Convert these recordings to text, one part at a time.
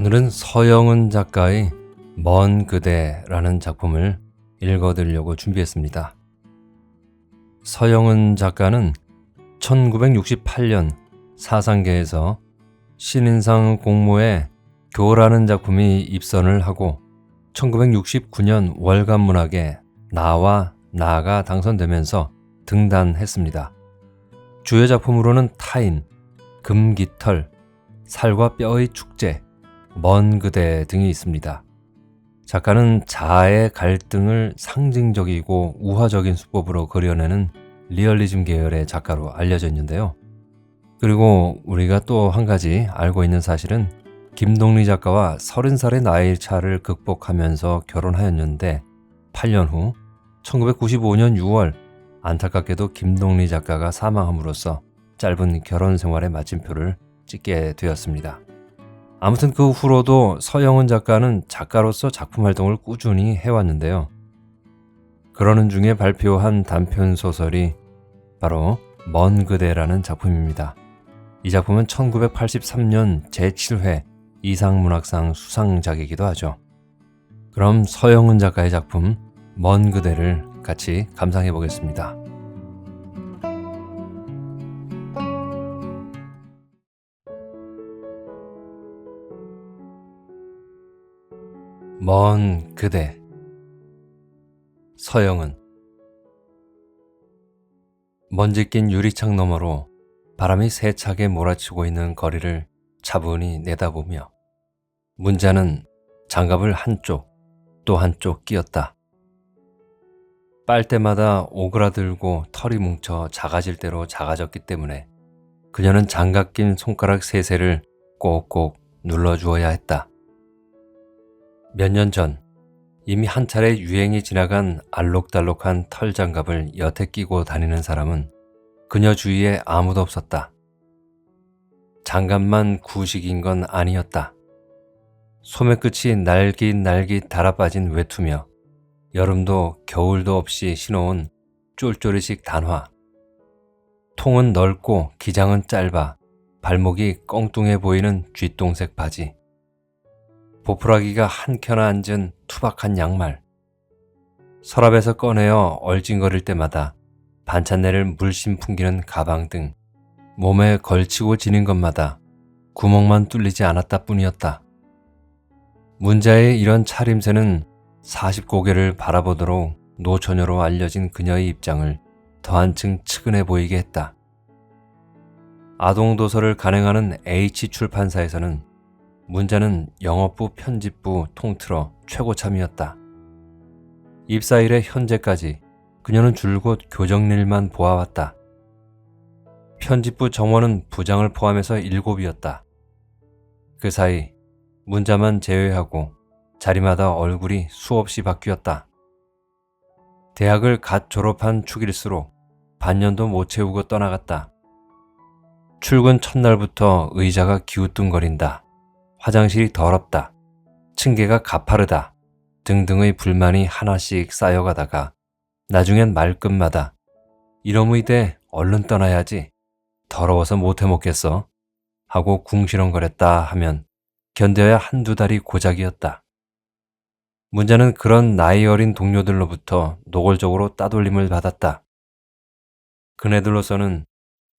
오늘은 서영은 작가의 먼 그대라는 작품을 읽어드리려고 준비했습니다. 서영은 작가는 1968년 사상계에서 신인상 공모에 교라는 작품이 입선을 하고 1969년 월간문학에 나와 나가 당선되면서 등단했습니다. 주요 작품으로는 타인, 금깃털, 살과 뼈의 축제, 먼 그대 등이 있습니다. 작가는 자아의 갈등을 상징적이고 우화적인 수법으로 그려내는 리얼리즘 계열의 작가로 알려져 있는데요. 그리고 우리가 또 한 가지 알고 있는 사실은 김동리 작가와 30살의 나이 차를 극복하면서 결혼하였는데 8년 후 1995년 6월 안타깝게도 김동리 작가가 사망함으로써 짧은 결혼 생활의 마침표를 찍게 되었습니다. 아무튼 그 후로도 서영은 작가는 작가로서 작품 활동을 꾸준히 해왔는데요. 그러는 중에 발표한 단편 소설이 바로 먼 그대라는 작품입니다. 이 작품은 1983년 제7회 이상문학상 수상작이기도 하죠. 그럼 서영은 작가의 작품 먼 그대를 같이 감상해 보겠습니다. 먼 그대. 서영은. 먼지 낀 유리창 너머로 바람이 세차게 몰아치고 있는 거리를 차분히 내다보며 문자는 장갑을 한쪽 또 한쪽 끼었다. 빨때마다 오그라들고 털이 뭉쳐 작아질 대로 작아졌기 때문에 그녀는 장갑 낀 손가락 세세를 꼭꼭 눌러주어야 했다. 몇 년 전 이미 한 차례 유행이 지나간 알록달록한 털 장갑을 여태 끼고 다니는 사람은 그녀 주위에 아무도 없었다. 장갑만 구식인 건 아니었다. 소매끝이 날깃날깃 달아빠진 외투며 여름도 겨울도 없이 신어온 쫄쫄이식 단화. 통은 넓고 기장은 짧아 발목이 껑뚱해 보이는 쥐똥색 바지. 보풀하기가 한켠 앉은 투박한 양말. 서랍에서 꺼내어 얼징거릴 때마다 반찬내를 물씬 풍기는 가방 등 몸에 걸치고 지닌 것마다 구멍만 뚫리지 않았다 뿐이었다. 문자의 이런 차림새는 40고개를 바라보도록 노처녀로 알려진 그녀의 입장을 더 한층 측은해 보이게 했다. 아동도서를 간행하는 H출판사에서는 문자는 영업부 편집부 통틀어 최고참이었다. 입사 이래 현재까지 그녀는 줄곧 교정일만 보아왔다. 편집부 정원은 부장을 포함해서 7이었다. 그 사이 문자만 제외하고 자리마다 얼굴이 수없이 바뀌었다. 대학을 갓 졸업한 축일수록 반년도 못 채우고 떠나갔다. 출근 첫날부터 의자가 기우뚱거린다. 화장실이 더럽다. 층계가 가파르다. 등등의 불만이 하나씩 쌓여가다가 나중엔 말끝마다 이놈의 대 얼른 떠나야지. 더러워서 못해 먹겠어. 하고 궁시렁거렸다 하면 견뎌야 한두 달이 고작이었다. 문자는 그런 나이 어린 동료들로부터 노골적으로 따돌림을 받았다. 그네들로서는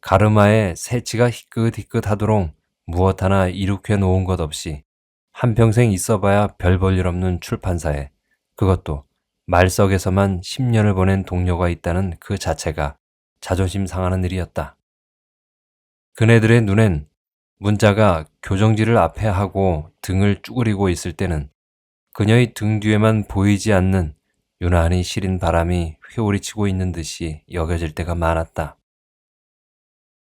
가르마에 새치가 희끗희끗하도록 무엇 하나 이룩해 놓은 것 없이 한평생 있어봐야 별 볼 일 없는 출판사에 그것도 말석에서만 10년을 보낸 동료가 있다는 그 자체가 자존심 상하는 일이었다. 그네들의 눈엔 문자가 교정지를 앞에 하고 등을 쭈그리고 있을 때는 그녀의 등 뒤에만 보이지 않는 유난히 시린 바람이 휘몰이치고 있는 듯이 여겨질 때가 많았다.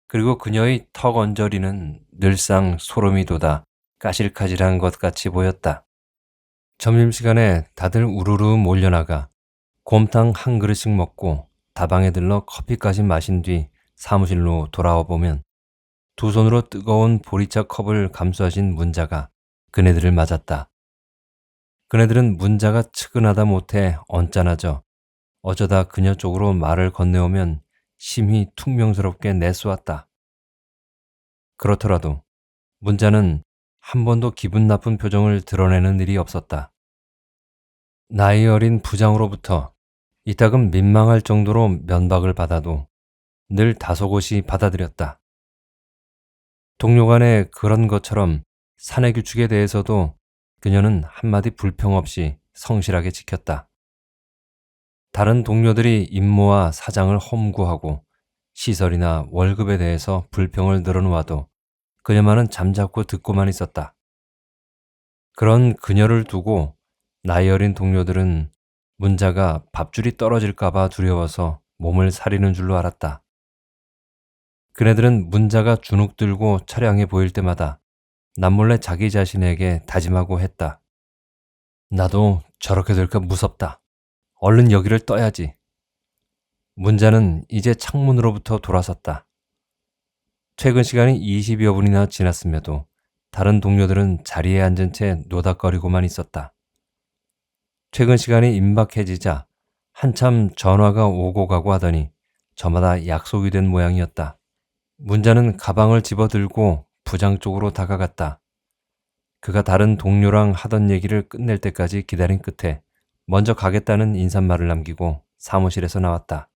그리고 그녀의 턱 언저리는 늘상 소름이 돋아 까실까실한 것 같이 보였다. 점심시간에 다들 우르르 몰려나가 곰탕 한 그릇씩 먹고 다방에 들러 커피까지 마신 뒤 사무실로 돌아와 보면 두 손으로 뜨거운 보리차 컵을 감싸진 문자가 그네들을 맞았다. 그네들은 문자가 측은하다 못해 언짢아져 어쩌다 그녀 쪽으로 말을 건네오면 심히 퉁명스럽게 내쏘았다. 그렇더라도 문자는 한 번도 기분 나쁜 표정을 드러내는 일이 없었다. 나이 어린 부장으로부터 이따금 민망할 정도로 면박을 받아도 늘 다소곳이 받아들였다. 동료 간에 그런 것처럼 사내 규칙에 대해서도 그녀는 한마디 불평 없이 성실하게 지켰다. 다른 동료들이 임무와 사장을 험구하고 시설이나 월급에 대해서 불평을 늘어놓아도 그녀만은 잠자코 듣고만 있었다. 그런 그녀를 두고 나이 어린 동료들은 문자가 밥줄이 떨어질까봐 두려워서 몸을 사리는 줄로 알았다. 그네들은 문자가 주눅 들고 처량해 보일 때마다 남몰래 자기 자신에게 다짐하고 했다. 나도 저렇게 될까 무섭다. 얼른 여기를 떠야지. 문자는 이제 창문으로부터 돌아섰다. 퇴근 시간이 20여 분이나 지났음에도 다른 동료들은 자리에 앉은 채 노닥거리고만 있었다. 퇴근 시간이 임박해지자 한참 전화가 오고 가고 하더니 저마다 약속이 된 모양이었다. 문자는 가방을 집어들고 부장 쪽으로 다가갔다. 그가 다른 동료랑 하던 얘기를 끝낼 때까지 기다린 끝에 먼저 가겠다는 인사말을 남기고 사무실에서 나왔다.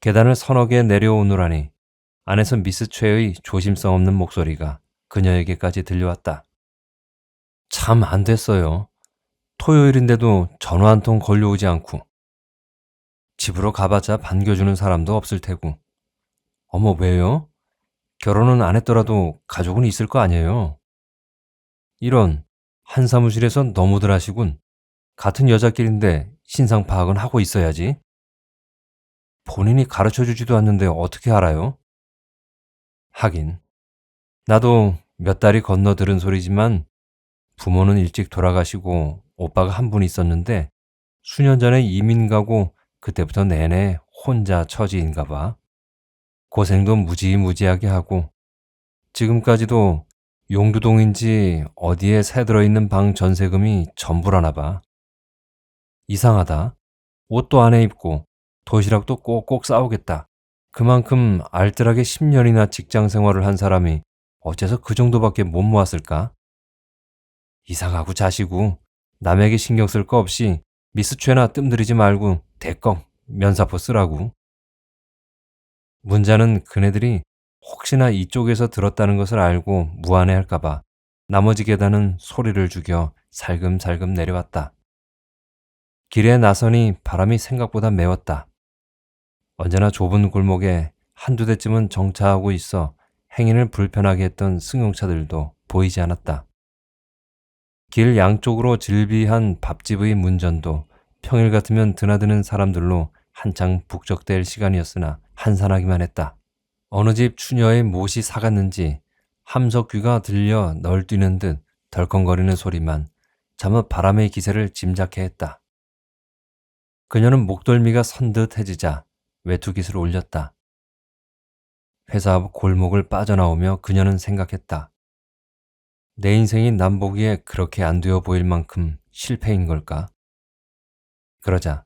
계단을 서너 개 내려오노라니 안에서 미스 최의 조심성 없는 목소리가 그녀에게까지 들려왔다. 참 안 됐어요. 토요일인데도 전화 한 통 걸려오지 않고 집으로 가봤자 반겨주는 사람도 없을 테고. 어머, 왜요? 결혼은 안 했더라도 가족은 있을 거 아니에요. 이런, 한 사무실에서 너무들 하시군. 같은 여자끼리인데 신상 파악은 하고 있어야지. 본인이 가르쳐주지도 않는데 어떻게 알아요? 하긴, 나도 몇 달이 건너 들은 소리지만 부모는 일찍 돌아가시고 오빠가 한 분 있었는데 수년 전에 이민 가고 그때부터 내내 혼자 처지인가 봐. 고생도 무지무지하게 하고 지금까지도 용두동인지 어디에 새 들어있는 방 전세금이 전부라나 봐. 이상하다. 옷도 안 해 입고 도시락도 꼭꼭 싸오겠다. 그만큼 알뜰하게 10년이나 직장 생활을 한 사람이 어째서 그 정도밖에 못 모았을까? 이상하고 자시고 남에게 신경 쓸 거 없이 미스 최나 뜸들이지 말고 대꺽 면사포 쓰라고. 문자는 그네들이 혹시나 이쪽에서 들었다는 것을 알고 무안해할까봐 나머지 계단은 소리를 죽여 살금살금 내려왔다. 길에 나서니 바람이 생각보다 매웠다. 언제나 좁은 골목에 한두 대쯤은 정차하고 있어 행인을 불편하게 했던 승용차들도 보이지 않았다. 길 양쪽으로 질비한 밥집의 문전도 평일 같으면 드나드는 사람들로 한창 북적댈 시간이었으나 한산하기만 했다. 어느 집 추녀의 못이 사갔는지 함석귀가 들려 널뛰는 듯 덜컹거리는 소리만 잠옷 바람의 기세를 짐작해 했다. 그녀는 목덜미가 선듯해지자 외투깃을 올렸다. 회사 앞 골목을 빠져나오며 그녀는 생각했다. 내 인생이 남보기에 그렇게 안 되어 보일 만큼 실패인 걸까? 그러자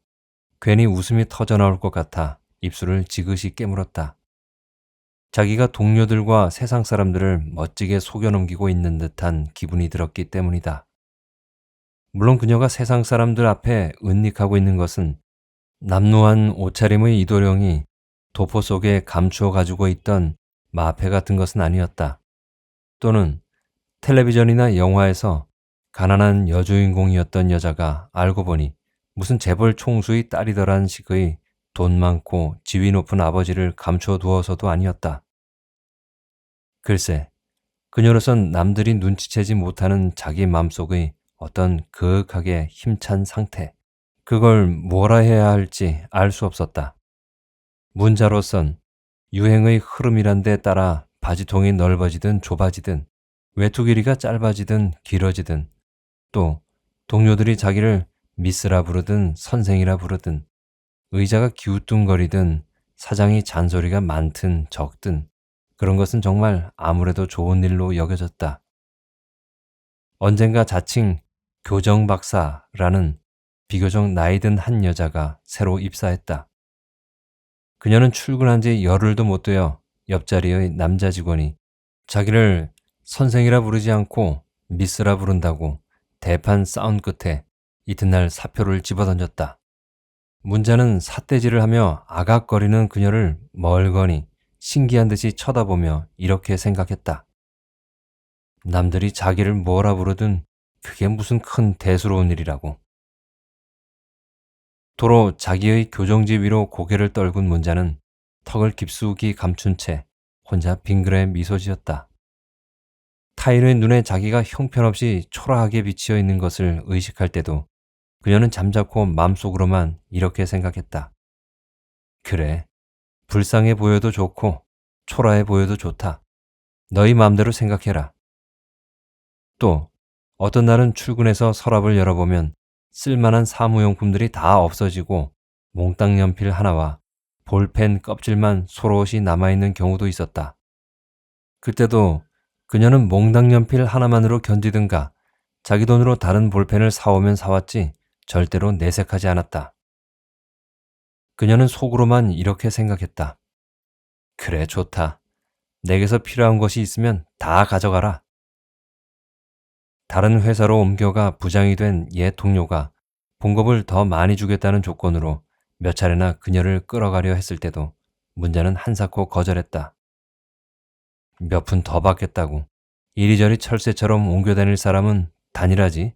괜히 웃음이 터져나올 것 같아 입술을 지그시 깨물었다. 자기가 동료들과 세상 사람들을 멋지게 속여넘기고 있는 듯한 기분이 들었기 때문이다. 물론 그녀가 세상 사람들 앞에 은닉하고 있는 것은 남루한 옷차림의 이도령이 도포 속에 감추어 가지고 있던 마패 같은 것은 아니었다. 또는 텔레비전이나 영화에서 가난한 여주인공이었던 여자가 알고 보니 무슨 재벌 총수의 딸이더란 식의 돈 많고 지위 높은 아버지를 감추어 두어서도 아니었다. 글쎄, 그녀로선 남들이 눈치채지 못하는 자기 마음속의 어떤 그윽하게 힘찬 상태, 그걸 뭐라 해야 할지 알 수 없었다. 문자로선 유행의 흐름이란 데 따라 바지통이 넓어지든 좁아지든 외투 길이가 짧아지든 길어지든 또 동료들이 자기를 미스라 부르든 선생이라 부르든 의자가 기우뚱거리든 사장이 잔소리가 많든 적든 그런 것은 정말 아무래도 좋은 일로 여겨졌다. 언젠가 자칭 교정박사라는 비교적 나이든 한 여자가 새로 입사했다. 그녀는 출근한 지 열흘도 못 되어 옆자리의 남자 직원이 자기를 선생이라 부르지 않고 미스라 부른다고 대판 싸운 끝에 이튿날 사표를 집어던졌다. 문자는 삿대질을 하며 아각거리는 그녀를 멀거니 신기한 듯이 쳐다보며 이렇게 생각했다. 남들이 자기를 뭐라 부르든 그게 무슨 큰 대수로운 일이라고. 도로 자기의 교정지 위로 고개를 떨군 문자는 턱을 깊숙이 감춘 채 혼자 빙그레 미소 지었다. 타인의 눈에 자기가 형편없이 초라하게 비치어 있는 것을 의식할 때도 그녀는 잠자코 마음속으로만 이렇게 생각했다. 그래, 불쌍해 보여도 좋고 초라해 보여도 좋다. 너희 마음대로 생각해라. 또 어떤 날은 출근해서 서랍을 열어보면 쓸만한 사무용품들이 다 없어지고 몽땅 연필 하나와 볼펜 껍질만 소롯이 남아있는 경우도 있었다. 그때도 그녀는 몽땅 연필 하나만으로 견디든가 자기 돈으로 다른 볼펜을 사오면 사왔지 절대로 내색하지 않았다. 그녀는 속으로만 이렇게 생각했다. 그래, 좋다. 내게서 필요한 것이 있으면 다 가져가라. 다른 회사로 옮겨가 부장이 된 옛 동료가 봉급을 더 많이 주겠다는 조건으로 몇 차례나 그녀를 끌어가려 했을 때도 문자는 한사코 거절했다. 몇 푼 더 받겠다고 이리저리 철새처럼 옮겨다닐 사람은 단일하지.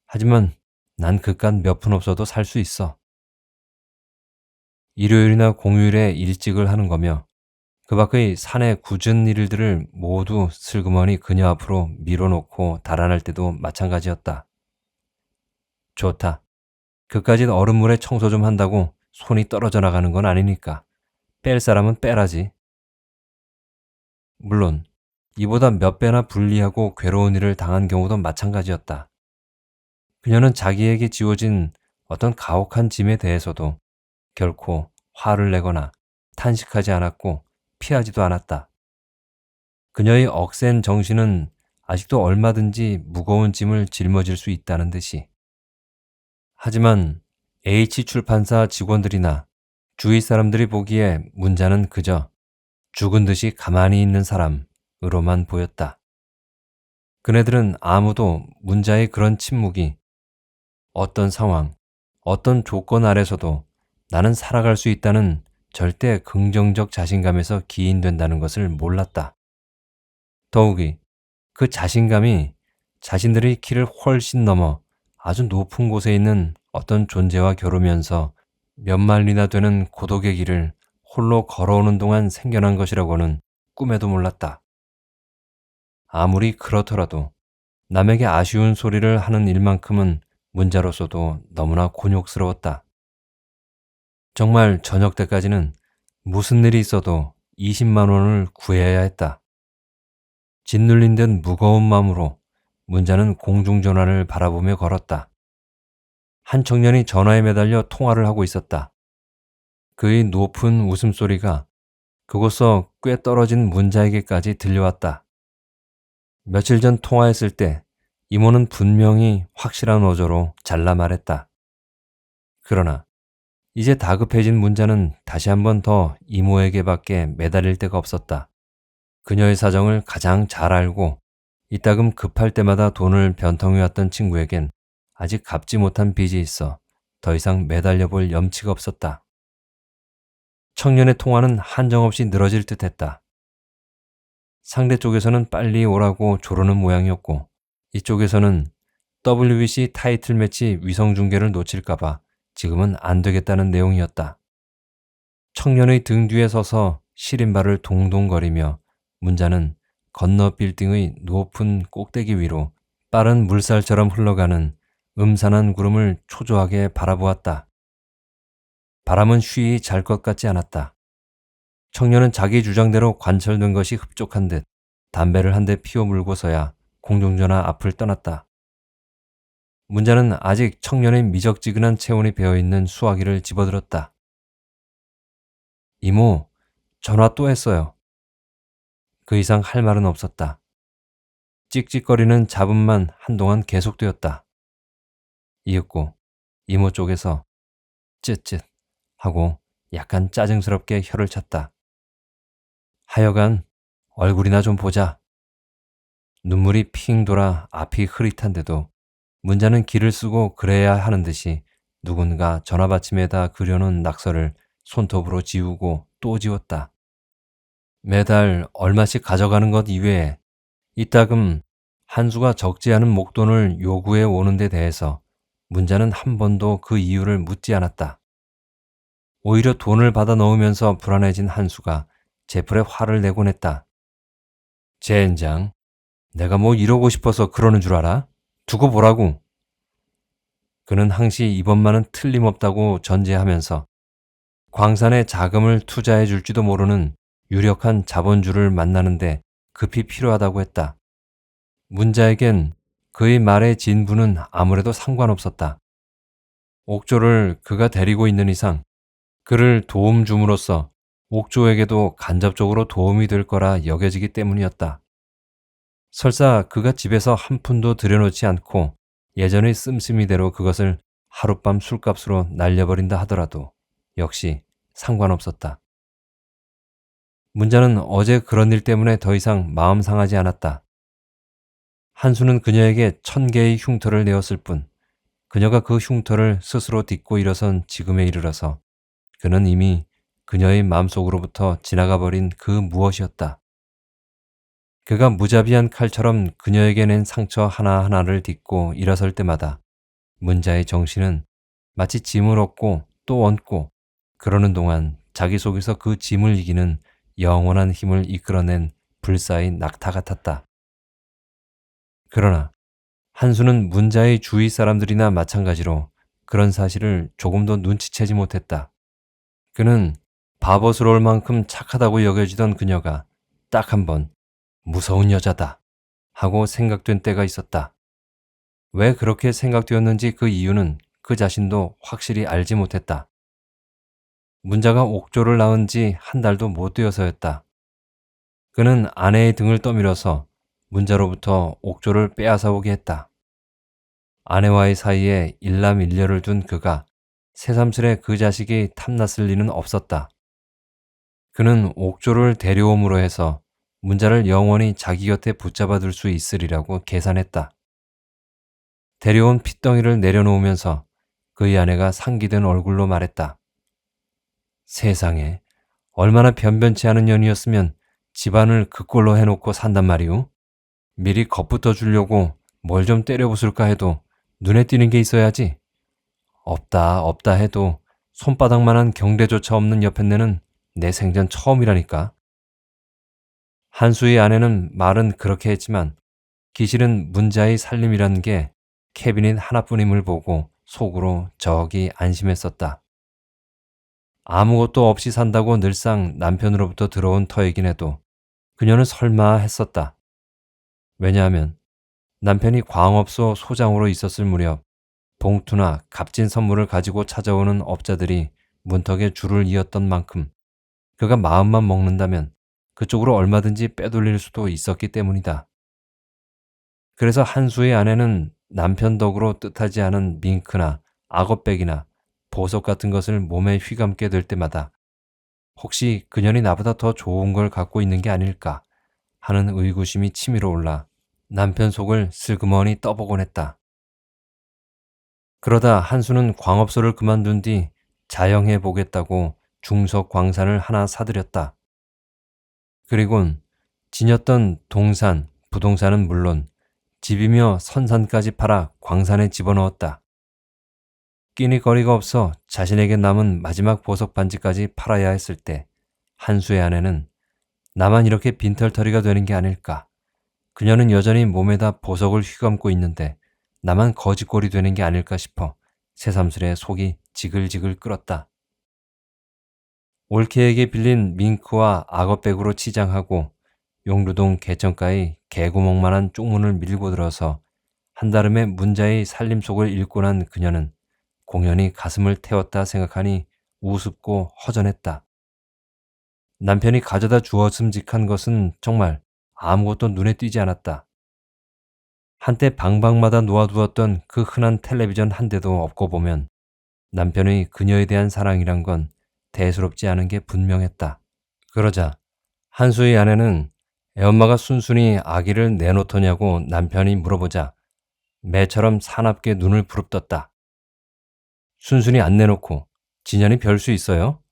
하지만 난 그깟 몇 푼 없어도 살 수 있어. 일요일이나 공휴일에 일찍을 하는 거며 그 밖의 사내 굳은 일들을 모두 슬그머니 그녀 앞으로 밀어놓고 달아날 때도 마찬가지였다. 좋다. 그까짓 얼음물에 청소 좀 한다고 손이 떨어져 나가는 건 아니니까 뺄 사람은 빼라지. 물론 이보다 몇 배나 불리하고 괴로운 일을 당한 경우도 마찬가지였다. 그녀는 자기에게 지워진 어떤 가혹한 짐에 대해서도 결코 화를 내거나 탄식하지 않았고 피하지도 않았다. 그녀의 억센 정신은 아직도 얼마든지 무거운 짐을 짊어질 수 있다는 듯이. 하지만 H출판사 직원들이나 주위 사람들이 보기에 문자는 그저 죽은 듯이 가만히 있는 사람으로만 보였다. 그네들은 아무도 문자의 그런 침묵이 어떤 상황, 어떤 조건 아래서도 나는 살아갈 수 있다는 절대 긍정적 자신감에서 기인된다는 것을 몰랐다. 더욱이 그 자신감이 자신들의 키를 훨씬 넘어 아주 높은 곳에 있는 어떤 존재와 겨루면서 몇 마일이나 되는 고독의 길을 홀로 걸어오는 동안 생겨난 것이라고는 꿈에도 몰랐다. 아무리 그렇더라도 남에게 아쉬운 소리를 하는 일만큼은 문자로서도 너무나 곤욕스러웠다. 정말 저녁 때까지는 무슨 일이 있어도 20만 원을 구해야 했다. 짓눌린 듯 무거운 마음으로 문자는 공중전화를 바라보며 걸었다. 한 청년이 전화에 매달려 통화를 하고 있었다. 그의 높은 웃음소리가 그곳서 꽤 떨어진 문자에게까지 들려왔다. 며칠 전 통화했을 때 이모는 분명히 확실한 어조로 잘라 말했다. 그러나 이제 다급해진 문자는 다시 한 번 더 이모에게밖에 매달릴 데가 없었다. 그녀의 사정을 가장 잘 알고 이따금 급할 때마다 돈을 변통해왔던 친구에겐 아직 갚지 못한 빚이 있어 더 이상 매달려 볼 염치가 없었다. 청년의 통화는 한정없이 늘어질 듯했다. 상대 쪽에서는 빨리 오라고 조르는 모양이었고 이쪽에서는 WBC 타이틀 매치 위성 중계를 놓칠까봐 지금은 안 되겠다는 내용이었다. 청년의 등 뒤에 서서 시린발을 동동거리며 문자는 건너 빌딩의 높은 꼭대기 위로 빠른 물살처럼 흘러가는 음산한 구름을 초조하게 바라보았다. 바람은 쉬이 잘 것 같지 않았다. 청년은 자기 주장대로 관철된 것이 흡족한 듯 담배를 한 대 피워 물고서야 공중전화 앞을 떠났다. 문자는 아직 청년의 미적지근한 체온이 배어있는 수화기를 집어들었다. 이모, 전화 또 했어요. 그 이상 할 말은 없었다. 찍찍거리는 잡음만 한동안 계속되었다. 이윽고 이모 쪽에서 쯧쯧 하고 약간 짜증스럽게 혀를 찼다. 하여간 얼굴이나 좀 보자. 눈물이 핑 돌아 앞이 흐릿한데도 문자는 길을 쓰고 그래야 하는 듯이 누군가 전화받침에다 그려놓은 낙서를 손톱으로 지우고 또 지웠다. 매달 얼마씩 가져가는 것 이외에 이따금 한수가 적지 않은 목돈을 요구해 오는 데 대해서 문자는 한 번도 그 이유를 묻지 않았다. 오히려 돈을 받아 넣으면서 불안해진 한수가 제풀에 화를 내곤 했다. 젠장, 내가 뭐 이러고 싶어서 그러는 줄 알아? 두고 보라고. 그는 항시 이번만은 틀림없다고 전제하면서 광산에 자금을 투자해 줄지도 모르는 유력한 자본주를 만나는데 급히 필요하다고 했다. 문자에겐 그의 말의 진부는 아무래도 상관없었다. 옥조를 그가 데리고 있는 이상 그를 도움 줌으로써 옥조에게도 간접적으로 도움이 될 거라 여겨지기 때문이었다. 설사 그가 집에서 한 푼도 들여놓지 않고 예전의 씀씀이대로 그것을 하룻밤 술값으로 날려버린다 하더라도 역시 상관없었다. 문자는 어제 그런 일 때문에 더 이상 마음 상하지 않았다. 한수는 그녀에게 1000개의 흉터를 내었을 뿐 그녀가 그 흉터를 스스로 딛고 일어선 지금에 이르러서 그는 이미 그녀의 마음속으로부터 지나가 버린 그 무엇이었다. 그가 무자비한 칼처럼 그녀에게 낸 상처 하나하나를 딛고 일어설 때마다 문자의 정신은 마치 짐을 얻고 또 얹고 그러는 동안 자기 속에서 그 짐을 이기는 영원한 힘을 이끌어낸 불사의 낙타 같았다. 그러나 한수는 문자의 주위 사람들이나 마찬가지로 그런 사실을 조금도 눈치채지 못했다. 그는 바보스러울 만큼 착하다고 여겨지던 그녀가 딱 한 번 무서운 여자다 하고 생각된 때가 있었다. 왜 그렇게 생각되었는지 그 이유는 그 자신도 확실히 알지 못했다. 문자가 옥조를 낳은 지 한 달도 못 되어서였다. 그는 아내의 등을 떠밀어서 문자로부터 옥조를 빼앗아오게 했다. 아내와의 사이에 일남일녀를 둔 그가 새삼스레 그 자식이 탐났을 리는 없었다. 그는 옥조를 데려옴으로 해서 문자를 영원히 자기 곁에 붙잡아 둘 수 있으리라고 계산했다. 데려온 핏덩이를 내려놓으면서 그의 아내가 상기된 얼굴로 말했다. 세상에, 얼마나 변변치 않은 년이었으면 집안을 그 꼴로 해놓고 산단 말이오? 미리 겁부터 주려고 뭘 좀 때려부술까 해도 눈에 띄는 게 있어야지. 없다 해도 손바닥만한 경대조차 없는 여편네는 내 생전 처음이라니까. 한수의 아내는 말은 그렇게 했지만 기실은 문자의 살림이라는 게 케빈인 하나뿐임을 보고 속으로 저기 안심했었다. 아무것도 없이 산다고 늘상 남편으로부터 들어온 터이긴 해도 그녀는 설마 했었다. 왜냐하면 남편이 광업소 소장으로 있었을 무렵 봉투나 값진 선물을 가지고 찾아오는 업자들이 문턱에 줄을 이었던 만큼 그가 마음만 먹는다면 그쪽으로 얼마든지 빼돌릴 수도 있었기 때문이다. 그래서 한수의 아내는 남편 덕으로 뜻하지 않은 밍크나 악어백이나 보석 같은 것을 몸에 휘감게 될 때마다 혹시 그년이 나보다 더 좋은 걸 갖고 있는 게 아닐까 하는 의구심이 치밀어 올라 남편 속을 슬그머니 떠보곤 했다. 그러다 한수는 광업소를 그만둔 뒤 자영해 보겠다고 중석 광산을 하나 사들였다. 그리곤 지녔던 동산, 부동산은 물론 집이며 선산까지 팔아 광산에 집어넣었다. 끼니거리가 없어 자신에게 남은 마지막 보석 반지까지 팔아야 했을 때 한수의 아내는 나만 이렇게 빈털터리가 되는 게 아닐까. 그녀는 여전히 몸에다 보석을 휘감고 있는데 나만 거지꼴이 되는 게 아닐까 싶어 새삼스레 속이 지글지글 끓었다. 올케에게 빌린 밍크와 악어백으로 치장하고 용루동 개천가의 개구멍만한 쪽문을 밀고 들어서 한달음에 문자의 살림속을 읽고 난 그녀는 공연히 가슴을 태웠다 생각하니 우습고 허전했다. 남편이 가져다 주었음직한 것은 정말 아무것도 눈에 띄지 않았다. 한때 방방마다 놓아두었던 그 흔한 텔레비전 한 대도 없고 보면 남편의 그녀에 대한 사랑이란 건 대수롭지 않은 게 분명했다. 그러자 한수의 아내는 애엄마가 순순히 아기를 내놓더냐고 남편이 물어보자 매처럼 사납게 눈을 부릅떴다. 순순히 안 내놓고 진연이 별 수 있어요?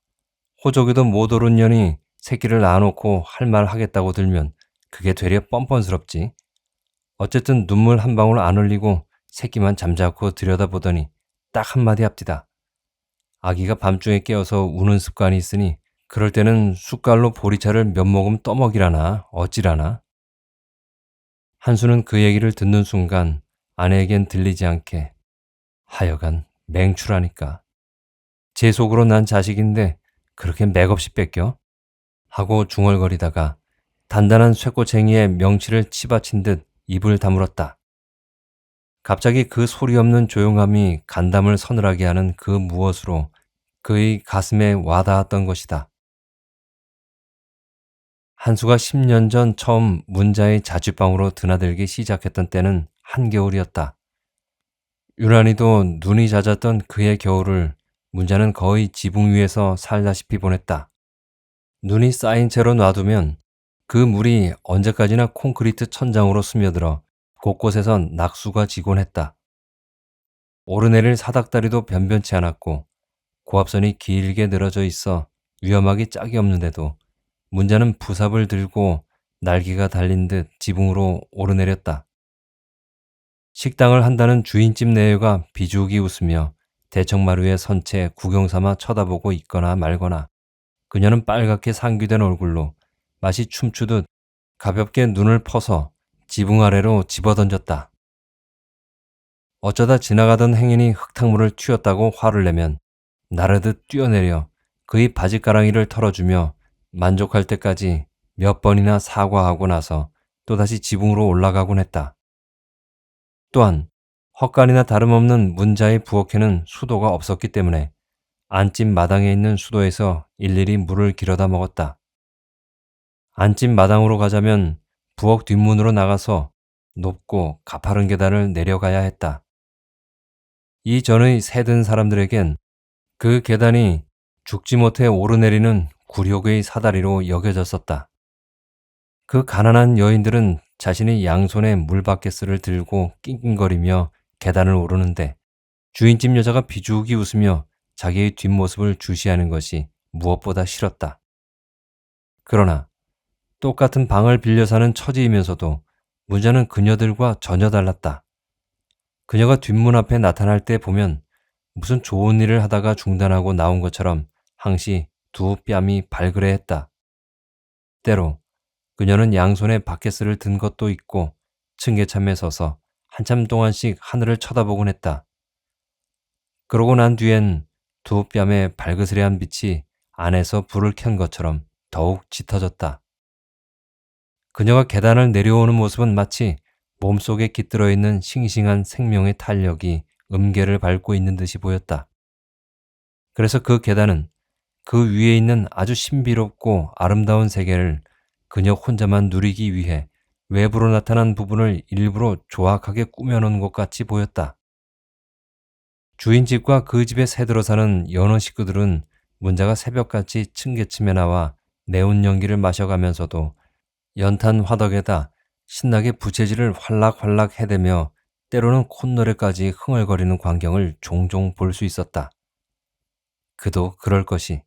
호적에도 못 오른 년이 새끼를 낳아놓고 할 말 하겠다고 들면 그게 되려 뻔뻔스럽지. 어쨌든 눈물 한 방울 안 흘리고 새끼만 잠자코 들여다보더니 딱 한마디 합디다. 아기가 밤중에 깨어서 우는 습관이 있으니 그럴 때는 숟갈로 보리차를 몇 모금 떠먹이라나 어찌라나. 한수는 그 얘기를 듣는 순간 아내에겐 들리지 않게 하여간 맹추라니까. 제 속으로 난 자식인데 그렇게 맥없이 뺏겨? 하고 중얼거리다가 단단한 쇠꼬챙이에 명치를 치받친 듯 입을 다물었다. 갑자기 그 소리 없는 조용함이 간담을 서늘하게 하는 그 무엇으로 그의 가슴에 와닿았던 것이다. 한수가 10년 전 처음 문자의 자취방으로 드나들기 시작했던 때는 한겨울이었다. 유난히도 눈이 잦았던 그해 겨울을 문자는 거의 지붕 위에서 살다시피 보냈다. 눈이 쌓인 채로 놔두면 그 물이 언제까지나 콘크리트 천장으로 스며들어 곳곳에선 낙수가 지곤 했다. 오르내릴 사닥다리도 변변치 않았고 고압선이 길게 늘어져 있어 위험하기 짝이 없는데도 문자는 부삽을 들고 날개가 달린 듯 지붕으로 오르내렸다. 식당을 한다는 주인집 내외가 비죽이 웃으며 대청마루에 선 채 구경 삼아 쳐다보고 있거나 말거나 그녀는 빨갛게 상기된 얼굴로 마치 춤추듯 가볍게 눈을 퍼서 지붕 아래로 집어던졌다. 어쩌다 지나가던 행인이 흙탕물을 튀었다고 화를 내면 나르듯 뛰어내려 그의 바지가랑이를 털어주며 만족할 때까지 몇 번이나 사과하고 나서 또다시 지붕으로 올라가곤 했다. 또한 헛간이나 다름없는 문자의 부엌에는 수도가 없었기 때문에 안집 마당에 있는 수도에서 일일이 물을 길어다 먹었다. 안집 마당으로 가자면 부엌 뒷문으로 나가서 높고 가파른 계단을 내려가야 했다. 이전의 새든 사람들에겐 그 계단이 죽지 못해 오르내리는 굴욕의 사다리로 여겨졌었다. 그 가난한 여인들은 자신의 양손에 물바켓을 들고 낑낑거리며 계단을 오르는데 주인집 여자가 비죽이 웃으며 자기의 뒷모습을 주시하는 것이 무엇보다 싫었다. 그러나 똑같은 방을 빌려 사는 처지이면서도 문자는 그녀들과 전혀 달랐다. 그녀가 뒷문 앞에 나타날 때 보면 무슨 좋은 일을 하다가 중단하고 나온 것처럼 항시 두 뺨이 발그레했다. 때로 그녀는 양손에 바켓을 든 것도 있고 층계참에 서서 한참 동안씩 하늘을 쳐다보곤 했다. 그러고 난 뒤엔 두 뺨에 발그스레한 빛이 안에서 불을 켠 것처럼 더욱 짙어졌다. 그녀가 계단을 내려오는 모습은 마치 몸속에 깃들어 있는 싱싱한 생명의 탄력이 음계를 밟고 있는 듯이 보였다. 그래서 그 계단은 그 위에 있는 아주 신비롭고 아름다운 세계를 그녀 혼자만 누리기 위해 외부로 나타난 부분을 일부러 조악하게 꾸며놓은 것 같이 보였다. 주인집과 그 집에 새들어 사는 여느 식구들은 문자가 새벽같이 층계층에 나와 매운 연기를 마셔가면서도 연탄 화덕에다 신나게 부채질을 활락활락 해대며 때로는 콧노래까지 흥얼거리는 광경을 종종 볼 수 있었다. 그도 그럴 것이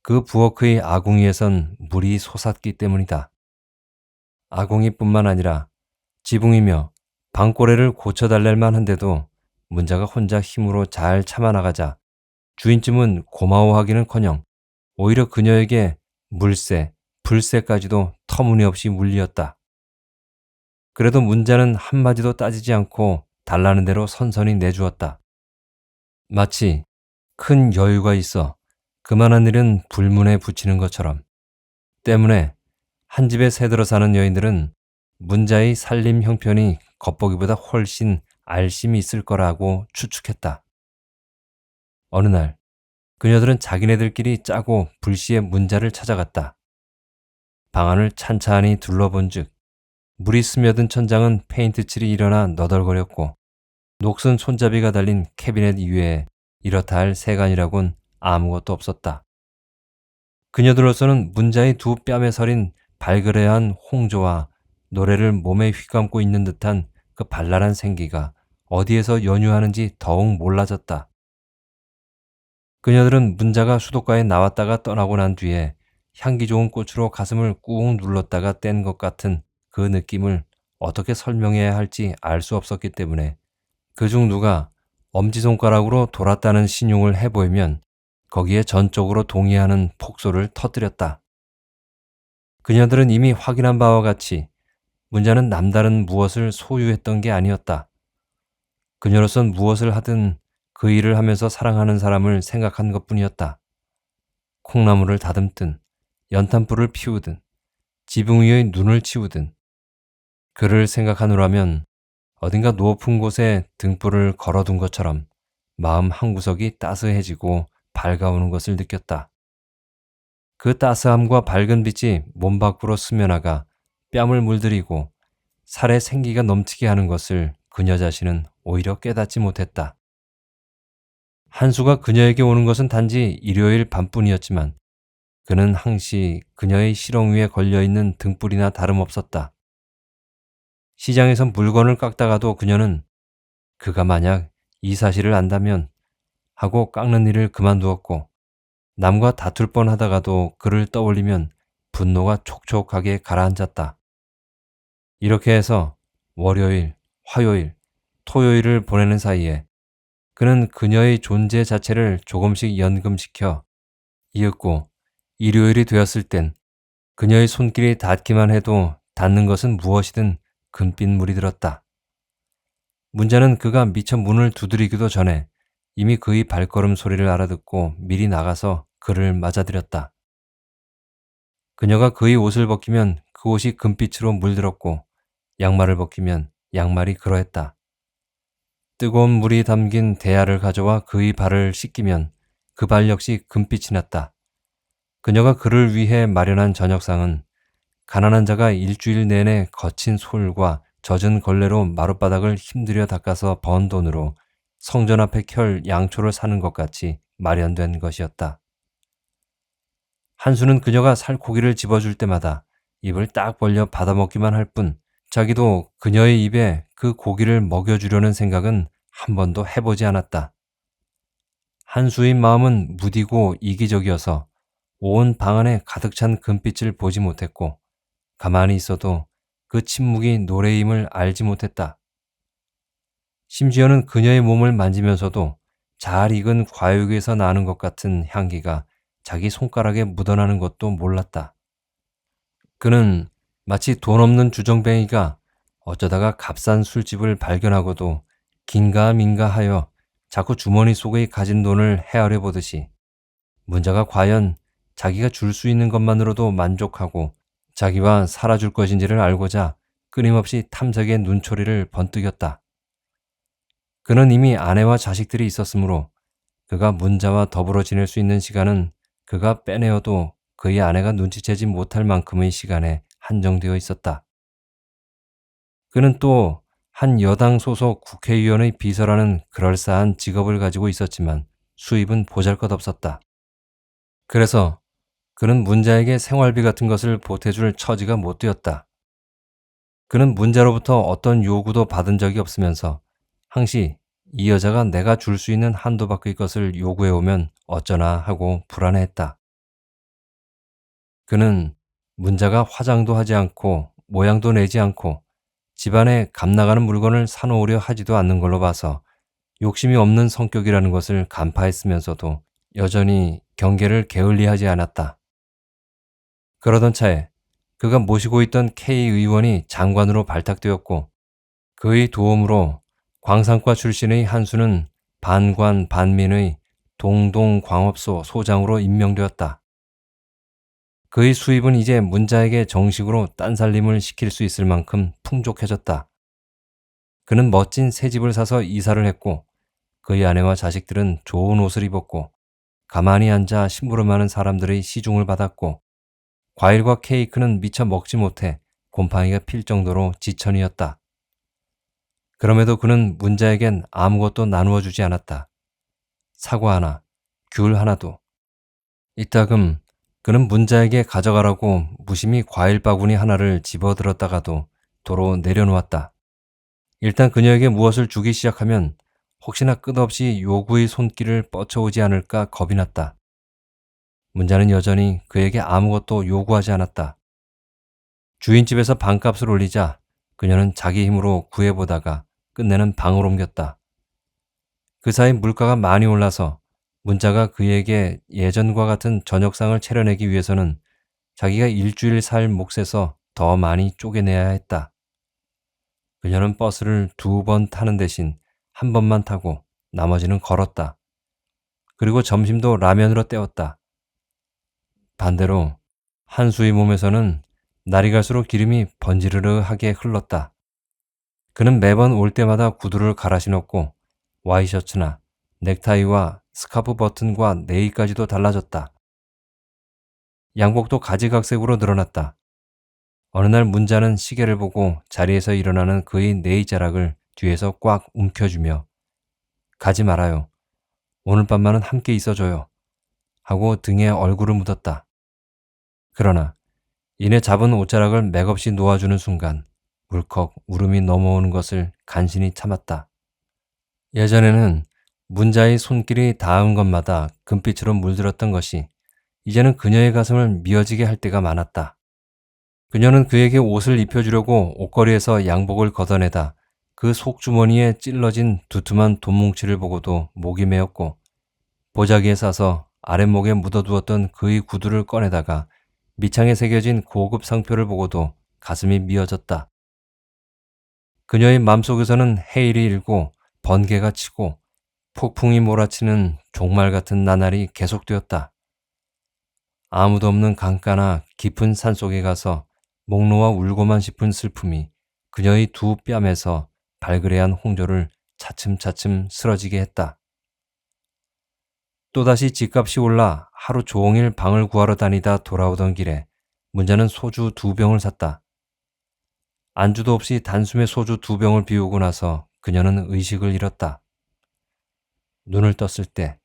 그 부엌의 아궁이에선 물이 솟았기 때문이다. 아궁이뿐만 아니라 지붕이며 방꼬레를 고쳐달랠만 한데도 문자가 혼자 힘으로 잘 참아나가자 주인쯤은 고마워하기는커녕 오히려 그녀에게 물세, 불세까지도 터무니없이 물리었다. 그래도 문자는 한마디도 따지지 않고 달라는 대로 선선히 내주었다. 마치 큰 여유가 있어 그만한 일은 불문에 붙이는 것처럼. 때문에 한 집에 새들어 사는 여인들은 문자의 살림 형편이 겉보기보다 훨씬 알심이 있을 거라고 추측했다. 어느 날 그녀들은 자기네들끼리 짜고 불시에 문자를 찾아갔다. 방안을 찬찬히 둘러본 즉 물이 스며든 천장은 페인트칠이 일어나 너덜거렸고 녹슨 손잡이가 달린 캐비넷 이외에 이렇다 할 세간이라곤 아무것도 없었다. 그녀들로서는 문자의 두 뺨에 서린 발그레한 홍조와 노래를 몸에 휘감고 있는 듯한 그 발랄한 생기가 어디에서 연유하는지 더욱 몰라졌다. 그녀들은 문자가 수도가에 나왔다가 떠나고 난 뒤에 향기 좋은 꽃으로 가슴을 꾹 눌렀다가 뗀 것 같은 그 느낌을 어떻게 설명해야 할지 알 수 없었기 때문에 그중 누가 엄지손가락으로 돌았다는 신용을 해보이면 거기에 전적으로 동의하는 폭소를 터뜨렸다. 그녀들은 이미 확인한 바와 같이 문자는 남다른 무엇을 소유했던 게 아니었다. 그녀로선 무엇을 하든 그 일을 하면서 사랑하는 사람을 생각한 것뿐이었다. 콩나물을 다듬든 연탄불을 피우든 지붕 위의 눈을 치우든 그를 생각하노라면 어딘가 높은 곳에 등불을 걸어둔 것처럼 마음 한구석이 따스해지고 밝아오는 것을 느꼈다. 그 따스함과 밝은 빛이 몸 밖으로 스며나가 뺨을 물들이고 살에 생기가 넘치게 하는 것을 그녀 자신은 오히려 깨닫지 못했다. 한수가 그녀에게 오는 것은 단지 일요일 밤뿐이었지만 그는 항시 그녀의 실ong 위에 걸려있는 등불이나 다름없었다. 시장에서 물건을 깎다가도 그녀는 그가 만약 이 사실을 안다면 하고 깎는 일을 그만두었고 남과 다툴 뻔하다가도 그를 떠올리면 분노가 촉촉하게 가라앉았다. 이렇게 해서 월요일, 화요일, 토요일을 보내는 사이에 그는 그녀의 존재 자체를 조금씩 연금시켜 이윽고 일요일이 되었을 땐 그녀의 손길이 닿기만 해도 닿는 것은 무엇이든 금빛 물이 들었다. 문자는 그가 미처 문을 두드리기도 전에 이미 그의 발걸음 소리를 알아듣고 미리 나가서 그를 맞아들였다. 그녀가 그의 옷을 벗기면 그 옷이 금빛으로 물들었고 양말을 벗기면 양말이 그러했다. 뜨거운 물이 담긴 대야를 가져와 그의 발을 씻기면 그 발 역시 금빛이 났다. 그녀가 그를 위해 마련한 저녁상은 가난한 자가 일주일 내내 거친 솔과 젖은 걸레로 마룻바닥을 힘들여 닦아서 번 돈으로 성전 앞에 켤 양초를 사는 것 같이 마련된 것이었다. 한수는 그녀가 살코기를 집어줄 때마다 입을 딱 벌려 받아먹기만 할 뿐 자기도 그녀의 입에 그 고기를 먹여주려는 생각은 한 번도 해보지 않았다. 한수의 마음은 무디고 이기적이어서 온 방 안에 가득 찬 금빛을 보지 못했고 가만히 있어도 그 침묵이 노래임을 알지 못했다. 심지어는 그녀의 몸을 만지면서도 잘 익은 과육에서 나는 것 같은 향기가 자기 손가락에 묻어나는 것도 몰랐다. 그는 마치 돈 없는 주정뱅이가 어쩌다가 값싼 술집을 발견하고도 긴가민가 하여 자꾸 주머니 속의 가진 돈을 헤아려 보듯이 문자가 과연 자기가 줄 수 있는 것만으로도 만족하고 자기와 살아줄 것인지를 알고자 끊임없이 탐색의 눈초리를 번뜩였다. 그는 이미 아내와 자식들이 있었으므로 그가 문자와 더불어 지낼 수 있는 시간은 그가 빼내어도 그의 아내가 눈치채지 못할 만큼의 시간에 한정되어 있었다. 그는 또 한 여당 소속 국회의원의 비서라는 그럴싸한 직업을 가지고 있었지만 수입은 보잘것없었다. 그래서 그는 문자에게 생활비 같은 것을 보태줄 처지가 못 되었다. 그는 문자로부터 어떤 요구도 받은 적이 없으면서 항시 이 여자가 내가 줄 수 있는 한도 밖의 것을 요구해오면 어쩌나 하고 불안해했다. 그는 문자가 화장도 하지 않고 모양도 내지 않고 집안에 값나가는 물건을 사놓으려 하지도 않는 걸로 봐서 욕심이 없는 성격이라는 것을 간파했으면서도 여전히 경계를 게을리하지 않았다. 그러던 차에 그가 모시고 있던 K 의원이 장관으로 발탁되었고 그의 도움으로 광산과 출신의 한수는 반관 반민의 동동광업소 소장으로 임명되었다. 그의 수입은 이제 문자에게 정식으로 딴살림을 시킬 수 있을 만큼 풍족해졌다. 그는 멋진 새 집을 사서 이사를 했고 그의 아내와 자식들은 좋은 옷을 입었고 가만히 앉아 심부름하는 사람들의 시중을 받았고 과일과 케이크는 미처 먹지 못해 곰팡이가 필 정도로 지천이었다. 그럼에도 그는 문자에겐 아무것도 나누어 주지 않았다. 사과 하나, 귤 하나도. 이따금 그는 문자에게 가져가라고 무심히 과일 바구니 하나를 집어들었다가도 도로 내려놓았다. 일단 그녀에게 무엇을 주기 시작하면 혹시나 끝없이 요구의 손길을 뻗쳐오지 않을까 겁이 났다. 문자는 여전히 그에게 아무것도 요구하지 않았다. 주인집에서 방값을 올리자 그녀는 자기 힘으로 구해보다가 끝내는 방을 옮겼다. 그 사이 물가가 많이 올라서 문자가 그에게 예전과 같은 저녁상을 차려내기 위해서는 자기가 일주일 살 몫에서 더 많이 쪼개내야 했다. 그녀는 버스를 2번 타는 대신 한 번만 타고 나머지는 걸었다. 그리고 점심도 라면으로 때웠다. 반대로 한수의 몸에서는 날이 갈수록 기름이 번지르르하게 흘렀다. 그는 매번 올 때마다 구두를 갈아 신었고 와이셔츠나 넥타이와 스카프 버튼과 네일까지도 달라졌다. 양복도 가지각색으로 늘어났다. 어느 날 문자는 시계를 보고 자리에서 일어나는 그의 네이자락을 뒤에서 꽉 움켜쥐며 가지 말아요. 오늘 밤만은 함께 있어줘요. 하고 등에 얼굴을 묻었다. 그러나 이내 잡은 옷자락을 맥없이 놓아주는 순간 울컥 울음이 넘어오는 것을 간신히 참았다. 예전에는 문자의 손길이 닿은 것마다 금빛으로 물들었던 것이 이제는 그녀의 가슴을 미어지게 할 때가 많았다. 그녀는 그에게 옷을 입혀주려고 옷걸이에서 양복을 걷어내다 그 속주머니에 찔러진 두툼한 돈뭉치를 보고도 목이 메었고 보자기에 싸서 아랫목에 묻어두었던 그의 구두를 꺼내다가 밑창에 새겨진 고급 상표를 보고도 가슴이 미어졌다. 그녀의 맘속에서는 해일이 일고 번개가 치고 폭풍이 몰아치는 종말 같은 나날이 계속되었다. 아무도 없는 강가나 깊은 산속에 가서 목 놓아 울고만 싶은 슬픔이 그녀의 두 뺨에서 발그레한 홍조를 차츰차츰 쓰러지게 했다. 또다시 집값이 올라 하루 종일 방을 구하러 다니다 돌아오던 길에 문자는 소주 2병을 샀다. 안주도 없이 단숨에 소주 2병을 비우고 나서 그녀는 의식을 잃었다. 눈을 떴을 때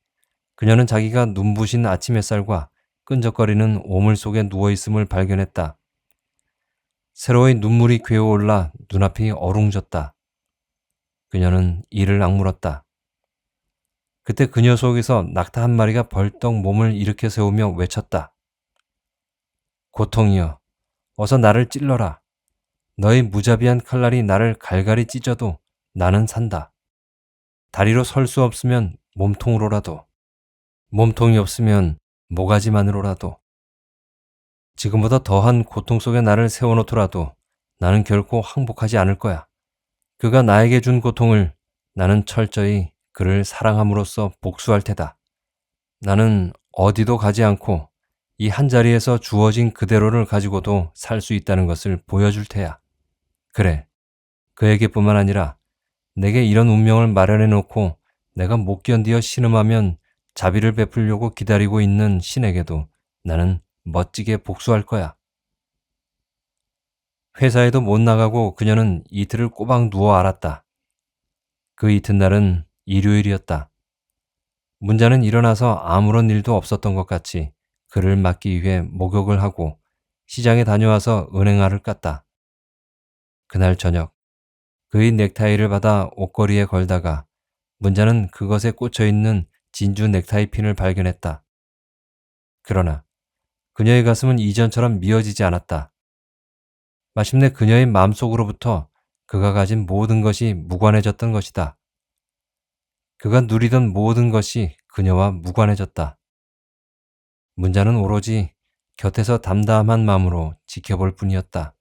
그녀는 자기가 눈부신 아침 햇살과 끈적거리는 오물 속에 누워있음을 발견했다. 새로이 눈물이 괴어올라 눈앞이 어룽졌다. 그녀는 이를 악물었다. 그때 그녀 속에서 낙타 한 마리가 벌떡 몸을 일으켜 세우며 외쳤다. 고통이여, 어서 나를 찔러라. 너의 무자비한 칼날이 나를 갈갈이 찢어도 나는 산다. 다리로 설 수 없으면 몸통으로라도, 몸통이 없으면 모가지만으로라도, 지금보다 더한 고통 속에 나를 세워놓더라도 나는 결코 항복하지 않을 거야. 그가 나에게 준 고통을 나는 철저히 그를 사랑함으로써 복수할 테다. 나는 어디도 가지 않고 이 한자리에서 주어진 그대로를 가지고도 살 수 있다는 것을 보여줄 테야. 그래, 그에게뿐만 아니라 내게 이런 운명을 마련해 놓고 내가 못 견디어 신음하면 자비를 베풀려고 기다리고 있는 신에게도 나는 멋지게 복수할 거야. 회사에도 못 나가고 그녀는 이틀을 꼬박 누워 알았다. 그 이튿날은 일요일이었다. 문자는 일어나서 아무런 일도 없었던 것 같이 그를 맞기 위해 목욕을 하고 시장에 다녀와서 은행알을 깠다. 그날 저녁 그의 넥타이를 받아 옷걸이에 걸다가 문자는 그것에 꽂혀있는 진주 넥타이 핀을 발견했다. 그러나 그녀의 가슴은 이전처럼 미어지지 않았다. 마침내 그녀의 마음속으로부터 그가 가진 모든 것이 무관해졌던 것이다. 그가 누리던 모든 것이 그녀와 무관해졌다. 문자는 오로지 곁에서 담담한 마음으로 지켜볼 뿐이었다.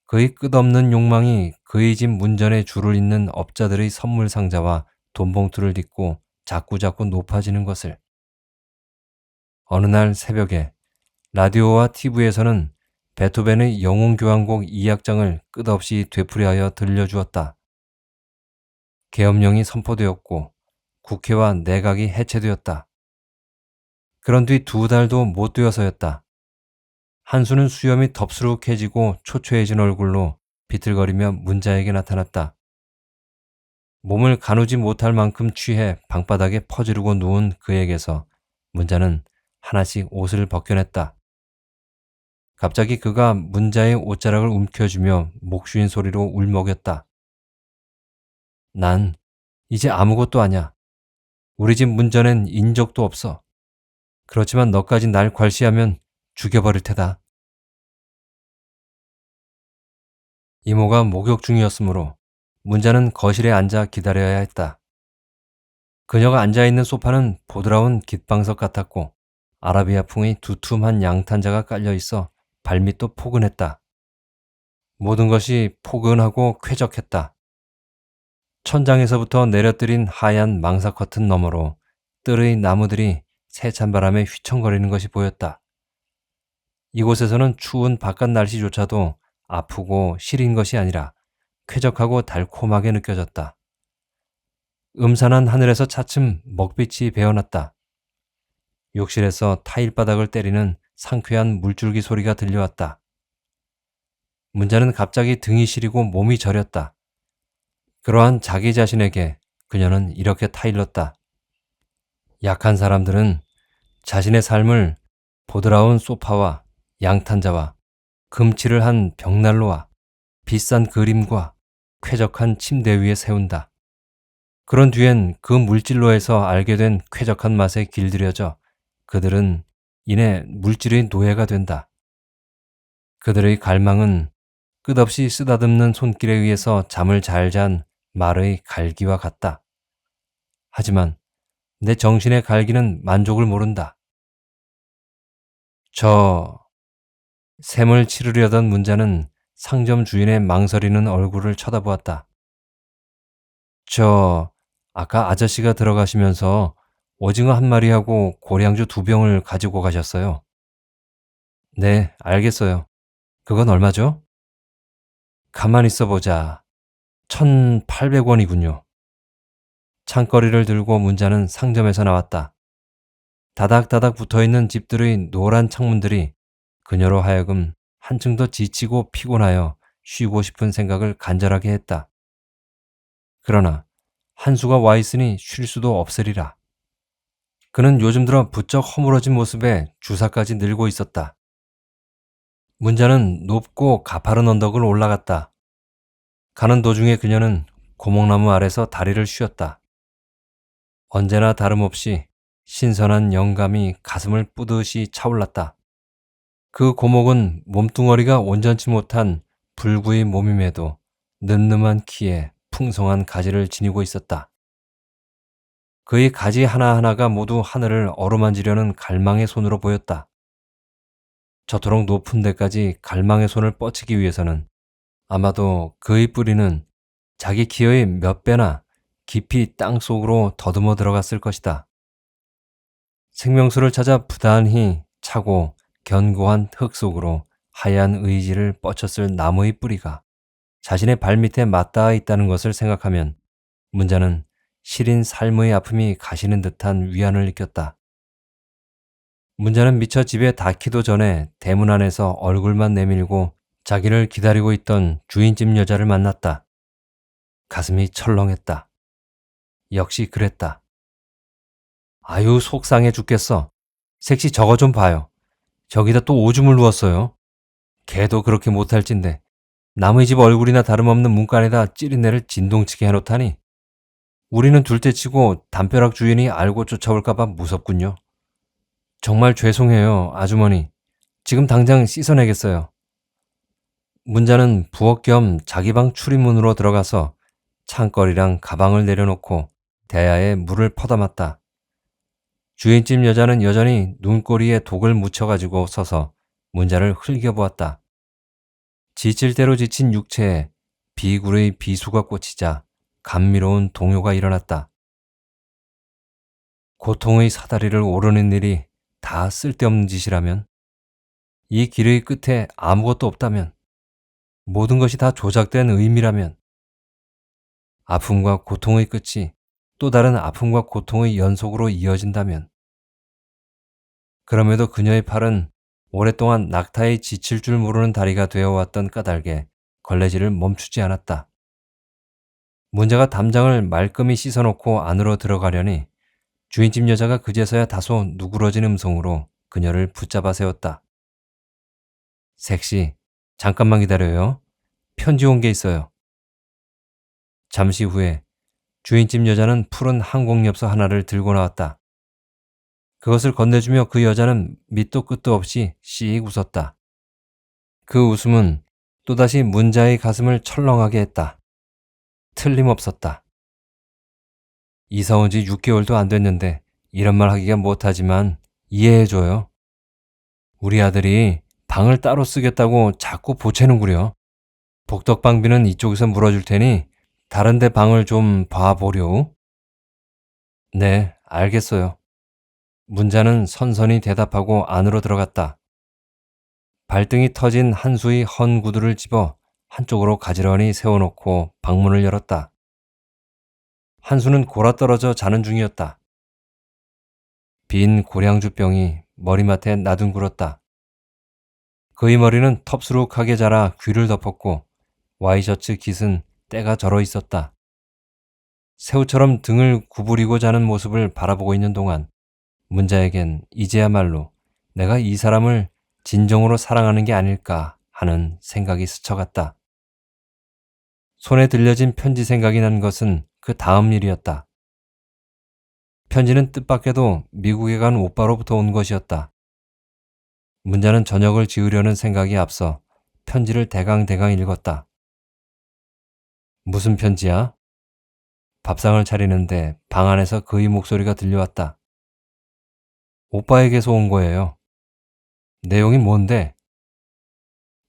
그의 끝없는 욕망이 그의 집 문전에 줄을 잇는 업자들의 선물 상자와 돈봉투를 딛고 자꾸자꾸 높아지는 것을. 어느 날 새벽에 라디오와 TV에서는 베토벤의 영웅교향곡 2악장을 끝없이 되풀이하여 들려주었다. 계엄령이 선포되었고 국회와 내각이 해체되었다. 그런 뒤 2달도 못 되어서였다. 한수는 수염이 덥수룩해지고 초췌해진 얼굴로 비틀거리며 문자에게 나타났다. 몸을 가누지 못할 만큼 취해 방바닥에 퍼지르고 누운 그에게서 문자는 하나씩 옷을 벗겨냈다. 갑자기 그가 문자의 옷자락을 움켜쥐며 목쉬인 소리로 울먹였다. 난 이제 아무것도 아냐. 우리 집 문전엔 인적도 없어. 그렇지만 너까지 날 괄시하면 죽여버릴 테다. 이모가 목욕 중이었으므로 문자는 거실에 앉아 기다려야 했다. 그녀가 앉아있는 소파는 보드라운 깃방석 같았고 아라비아풍의 두툼한 양탄자가 깔려있어 발밑도 포근했다. 모든 것이 포근하고 쾌적했다. 천장에서부터 내려뜨린 하얀 망사 커튼 너머로 뜰의 나무들이 세찬 바람에 휘청거리는 것이 보였다. 이곳에서는 추운 바깥 날씨조차도 아프고 시린 것이 아니라 쾌적하고 달콤하게 느껴졌다. 음산한 하늘에서 차츰 먹빛이 배어났다. 욕실에서 타일바닥을 때리는 상쾌한 물줄기 소리가 들려왔다. 문자는 갑자기 등이 시리고 몸이 저렸다. 그러한 자기 자신에게 그녀는 이렇게 타일렀다. 약한 사람들은 자신의 삶을 보드라운 소파와 양탄자와 금칠을 한 벽난로와 비싼 그림과 쾌적한 침대 위에 세운다. 그런 뒤엔 그 물질로에서 알게 된 쾌적한 맛에 길들여져 그들은 이내 물질의 노예가 된다. 그들의 갈망은 끝없이 쓰다듬는 손길에 의해서 잠을 잘 잔 말의 갈기와 같다. 하지만 내 정신의 갈기는 만족을 모른다. 샘을 치르려던 문자는 상점 주인의 망설이는 얼굴을 쳐다보았다. 아까 아저씨가 들어가시면서 오징어 한 마리하고 고량주 2병을 가지고 가셨어요. 네, 알겠어요. 그건 얼마죠? 가만 있어 보자. 1,800원이군요. 창거리를 들고 문자는 상점에서 나왔다. 다닥다닥 붙어있는 집들의 노란 창문들이 그녀로 하여금 한층 더 지치고 피곤하여 쉬고 싶은 생각을 간절하게 했다. 그러나 한수가 와 있으니 쉴 수도 없으리라. 그는 요즘 들어 부쩍 허물어진 모습에 주사까지 늘고 있었다. 문자는 높고 가파른 언덕을 올라갔다. 가는 도중에 그녀는 고목나무 아래서 다리를 쉬었다. 언제나 다름없이 신선한 영감이 가슴을 뿌듯이 차올랐다. 그 고목은 몸뚱어리가 온전치 못한 불구의 몸임에도 늠름한 키에 풍성한 가지를 지니고 있었다. 그의 가지 하나하나가 모두 하늘을 어루만지려는 갈망의 손으로 보였다. 저토록 높은 데까지 갈망의 손을 뻗치기 위해서는 아마도 그의 뿌리는 자기 키의 몇 배나 깊이 땅 속으로 더듬어 들어갔을 것이다. 생명수를 찾아 부단히 차고 견고한 흙 속으로 하얀 의지를 뻗쳤을 나무의 뿌리가 자신의 발밑에 맞닿아 있다는 것을 생각하면 문자는 시린 삶의 아픔이 가시는 듯한 위안을 느꼈다. 문자는 미처 집에 닿기도 전에 대문 안에서 얼굴만 내밀고 자기를 기다리고 있던 주인집 여자를 만났다. 가슴이 철렁했다. 역시 그랬다. 아유, 속상해 죽겠어. 색시 저거 좀 봐요. 저기다 또 오줌을 누웠어요. 걔도 그렇게 못할진데 남의 집 얼굴이나 다름없는 문간에다 찌린내를 진동치게 해놓다니. 우리는 둘째치고 담벼락 주인이 알고 쫓아올까봐 무섭군요. 정말 죄송해요, 아주머니. 지금 당장 씻어내겠어요. 문자는 부엌 겸 자기 방 출입문으로 들어가서 창거리랑 가방을 내려놓고 대야에 물을 퍼담았다. 주인집 여자는 여전히 눈꼬리에 독을 묻혀가지고 서서 문자를 흘겨보았다. 지칠 대로 지친 육체에 비굴의 비수가 꽂히자 감미로운 동요가 일어났다. 고통의 사다리를 오르는 일이 다 쓸데없는 짓이라면, 이 길의 끝에 아무것도 없다면, 모든 것이 다 조작된 의미라면, 아픔과 고통의 끝이 또 다른 아픔과 고통의 연속으로 이어진다면, 그럼에도 그녀의 팔은 오랫동안 낙타에 지칠 줄 모르는 다리가 되어왔던 까닭에 걸레질을 멈추지 않았다. 문자가 담장을 말끔히 씻어놓고 안으로 들어가려니 주인집 여자가 그제서야 다소 누그러진 음성으로 그녀를 붙잡아 세웠다. 색시, 잠깐만 기다려요. 편지 온 게 있어요. 잠시 후에 주인집 여자는 푸른 항공엽서 하나를 들고 나왔다. 그것을 건네주며 그 여자는 밑도 끝도 없이 씩 웃었다. 그 웃음은 또다시 문자의 가슴을 철렁하게 했다. 틀림없었다. 이사 온 지 6개월도 안 됐는데 이런 말 하기가 못하지만 이해해줘요. 우리 아들이 방을 따로 쓰겠다고 자꾸 보채는구려. 복덕방비는 이쪽에서 물어줄 테니 다른 데 방을 좀 봐보려. 네, 알겠어요. 문자는 선선히 대답하고 안으로 들어갔다. 발등이 터진 한 수의 헌 구두를 집어 한쪽으로 가지런히 세워놓고 방문을 열었다. 한수는 골아떨어져 자는 중이었다. 빈 고량주병이 머리맡에 나둥글었다. 그의 머리는 텁수룩하게 자라 귀를 덮었고 와이셔츠 깃은 때가 절어 있었다. 새우처럼 등을 구부리고 자는 모습을 바라보고 있는 동안 문자에겐 이제야말로 내가 이 사람을 진정으로 사랑하는 게 아닐까 하는 생각이 스쳐갔다. 손에 들려진 편지 생각이 난 것은 그 다음 일이었다. 편지는 뜻밖에도 미국에 간 오빠로부터 온 것이었다. 문자는 저녁을 지으려는 생각이 앞서 편지를 대강대강 읽었다. 무슨 편지야? 밥상을 차리는데 방 안에서 그의 목소리가 들려왔다. 오빠에게서 온 거예요. 내용이 뭔데?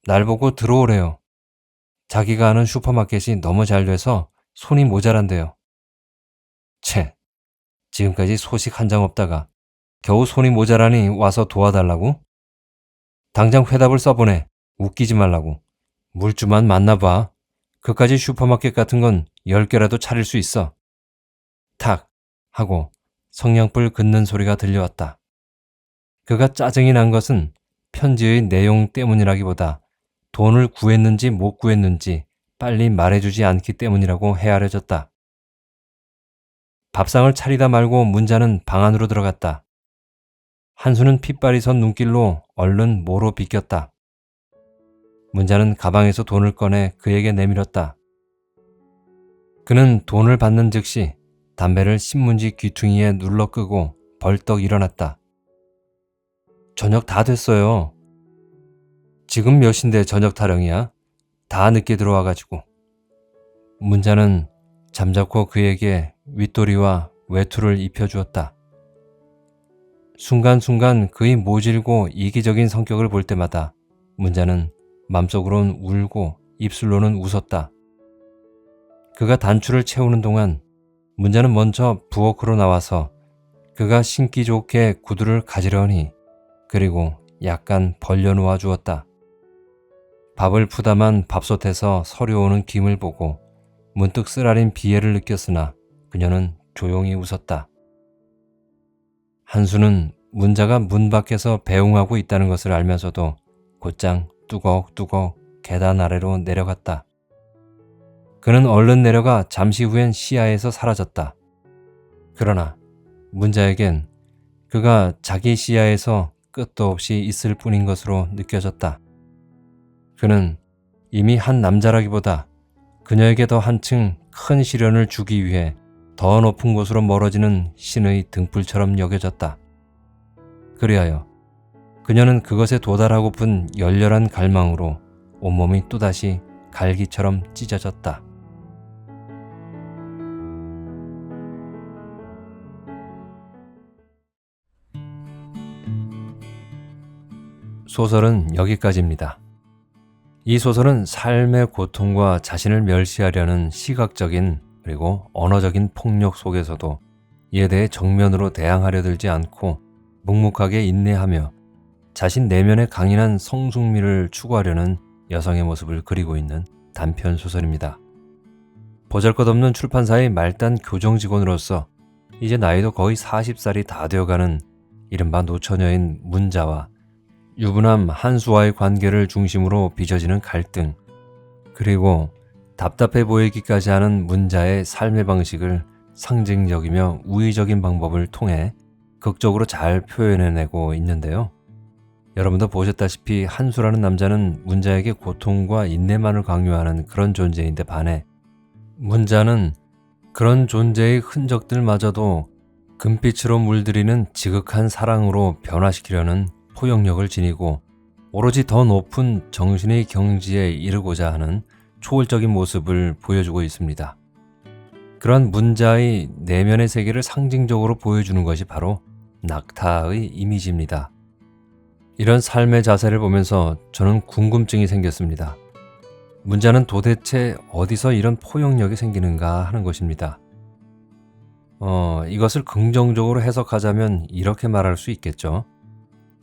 날 보고 들어오래요. 자기가 아는 슈퍼마켓이 너무 잘 돼서 손이 모자란대요. 채, 지금까지 소식 한 장 없다가 겨우 손이 모자라니 와서 도와달라고? 당장 회답을 써보내. 웃기지 말라고. 물주만 만나봐. 그까지 슈퍼마켓 같은 건 10개라도 차릴 수 있어. 탁 하고 성냥불 긋는 소리가 들려왔다. 그가 짜증이 난 것은 편지의 내용 때문이라기보다 돈을 구했는지 못 구했는지 빨리 말해주지 않기 때문이라고 헤아려졌다. 밥상을 차리다 말고 문자는 방 안으로 들어갔다. 한수는 핏발이 선 눈길로 얼른 모로 비꼈다. 문자는 가방에서 돈을 꺼내 그에게 내밀었다. 그는 돈을 받는 즉시 담배를 신문지 귀퉁이에 눌러 끄고 벌떡 일어났다. 저녁 다 됐어요. 지금 몇 시인데 저녁 타령이야? 다 늦게 들어와가지고. 문자는 잠자코 그에게 윗도리와 외투를 입혀주었다. 순간순간 그의 모질고 이기적인 성격을 볼 때마다 문자는 맘속으론 울고 입술로는 웃었다. 그가 단추를 채우는 동안 문자는 먼저 부엌으로 나와서 그가 신기 좋게 구두를 가지런히 그리고 약간 벌려놓아 주었다. 밥을 푸다만 밥솥에서 서려오는 김을 보고 문득 쓰라린 비애를 느꼈으나 그녀는 조용히 웃었다. 한수는 문자가 문 밖에서 배웅하고 있다는 것을 알면서도 곧장 뚜걱뚜걱 계단 아래로 내려갔다. 그는 얼른 내려가 잠시 후엔 시야에서 사라졌다. 그러나 문자에겐 그가 자기 시야에서 끝도 없이 있을 뿐인 것으로 느껴졌다. 그는 이미 한 남자라기보다 그녀에게 더 한층 큰 시련을 주기 위해 더 높은 곳으로 멀어지는 신의 등불처럼 여겨졌다. 그리하여 그녀는 그것에 도달하고픈 열렬한 갈망으로 온몸이 또다시 갈기처럼 찢어졌다. 소설은 여기까지입니다. 이 소설은 삶의 고통과 자신을 멸시하려는 시각적인 그리고 언어적인 폭력 속에서도 이에 대해 정면으로 대항하려 들지 않고 묵묵하게 인내하며 자신 내면의 강인한 성숙미를 추구하려는 여성의 모습을 그리고 있는 단편 소설입니다. 보잘것없는 출판사의 말단 교정 직원으로서 이제 나이도 거의 40살이 다 되어가는 이른바 노처녀인 문자와 유부남 한수와의 관계를 중심으로 빚어지는 갈등, 그리고 답답해 보이기까지 하는 문자의 삶의 방식을 상징적이며 우의적인 방법을 통해 극적으로 잘 표현해내고 있는데요. 여러분도 보셨다시피 한수라는 남자는 문자에게 고통과 인내만을 강요하는 그런 존재인데 반해 문자는 그런 존재의 흔적들마저도 금빛으로 물들이는 지극한 사랑으로 변화시키려는 포용력을 지니고 오로지 더 높은 정신의 경지에 이르고자 하는 초월적인 모습을 보여주고 있습니다. 그런 문자의 내면의 세계를 상징적으로 보여주는 것이 바로 낙타의 이미지입니다. 이런 삶의 자세를 보면서 저는 궁금증이 생겼습니다. 문자는 도대체 어디서 이런 포용력이 생기는가 하는 것입니다. 이것을 긍정적으로 해석하자면 이렇게 말할 수 있겠죠.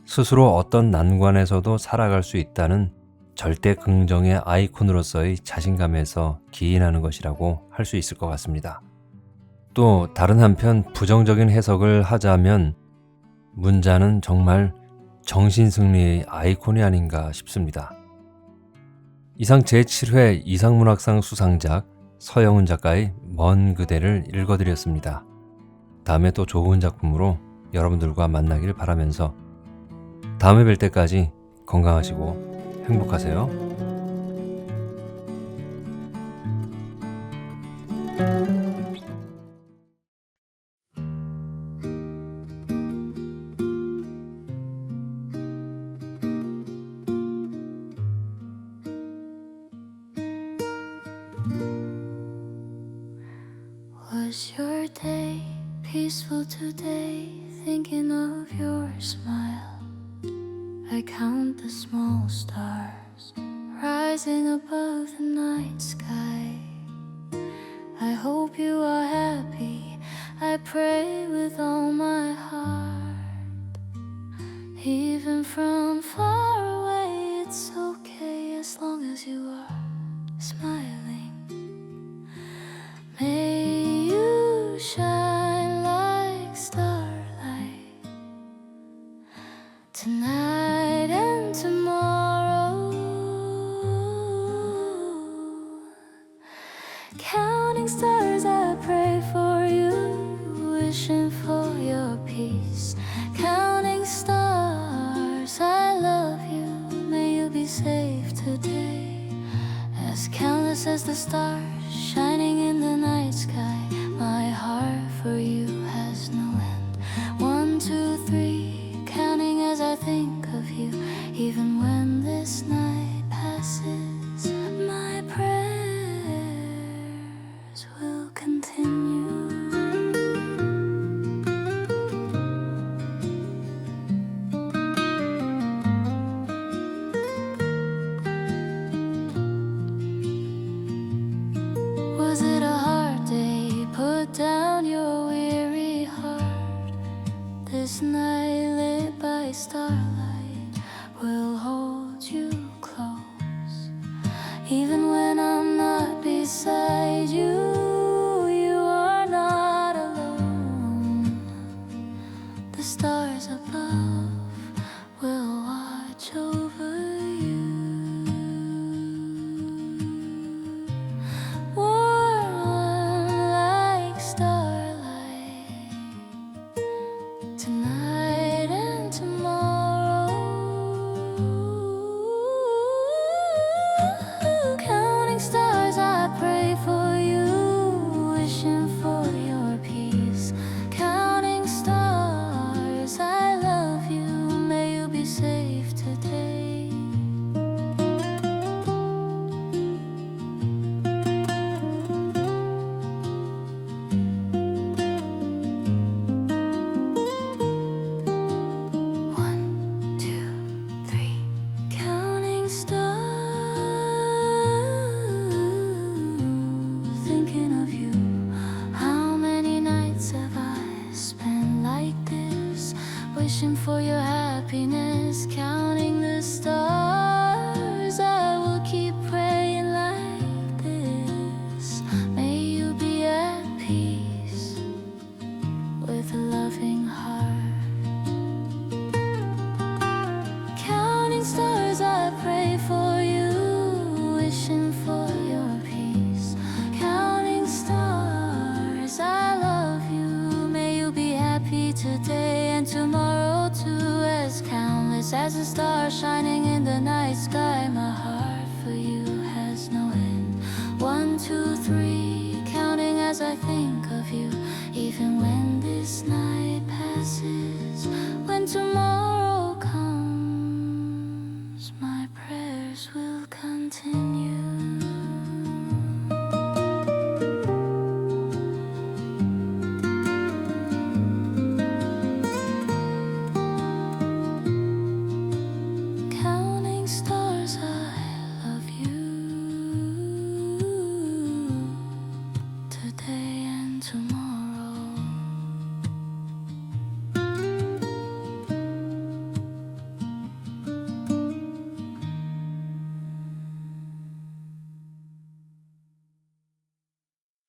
스스로 어떤 난관에서도 살아갈 수 있다는 절대 긍정의 아이콘으로서의 자신감에서 기인하는 것이라고 할 수 있을 것 같습니다. 또 다른 한편 부정적인 해석을 하자면 문자는 정말 정신승리의 아이콘이 아닌가 싶습니다. 이상 제7회 이상문학상 수상작 서영훈 작가의 먼 그대를 읽어드렸습니다. 다음에 또 좋은 작품으로 여러분들과 만나길 바라면서 다음에 뵐 때까지 건강하시고 행복하세요. Was your day peaceful today? Thinking of your smile, I count the small stars rising above the night sky. I hope you are happy, I pray with all my heart. Even from far away, it's okay as long as you are smiling. May you shine like starlight tonight and tomorrow. Counting stars, I pray for you, wishing for your peace. Counting stars, I love you, may you be safe today. As countless as the stars shining in the night sky, my heart for you has no end. 1, 2, 3, counting as I think of you. Even when this night passes, my prayers will continue. Was it a hard day? Put down your weary heart. This night lit by starlight will hold you close. Even when I'm not beside you, you are not alone. The stars above will watch over you. Warm like starlight tonight and tomorrow. Counting stars, I pray for you, wishing for your peace. Counting stars, I love you, may you be safe today. One, two, three, counting stars, thinking of you. How many nights have I spent like this, wishing for your happiness, counting the stars. I will keep praying like this. May you be at peace with a loving heart. Counting stars, I pray for you, wishing for your peace. Counting stars, I love you, may you be happy today and tomorrow too. As countless As a star shining in the night sky, my heart for you has no end. 1, 2, 3, counting as I think of you. Even when this night passes, when tomorrow comes, my prayers will continue. Counting stars, I love you today and tomorrow.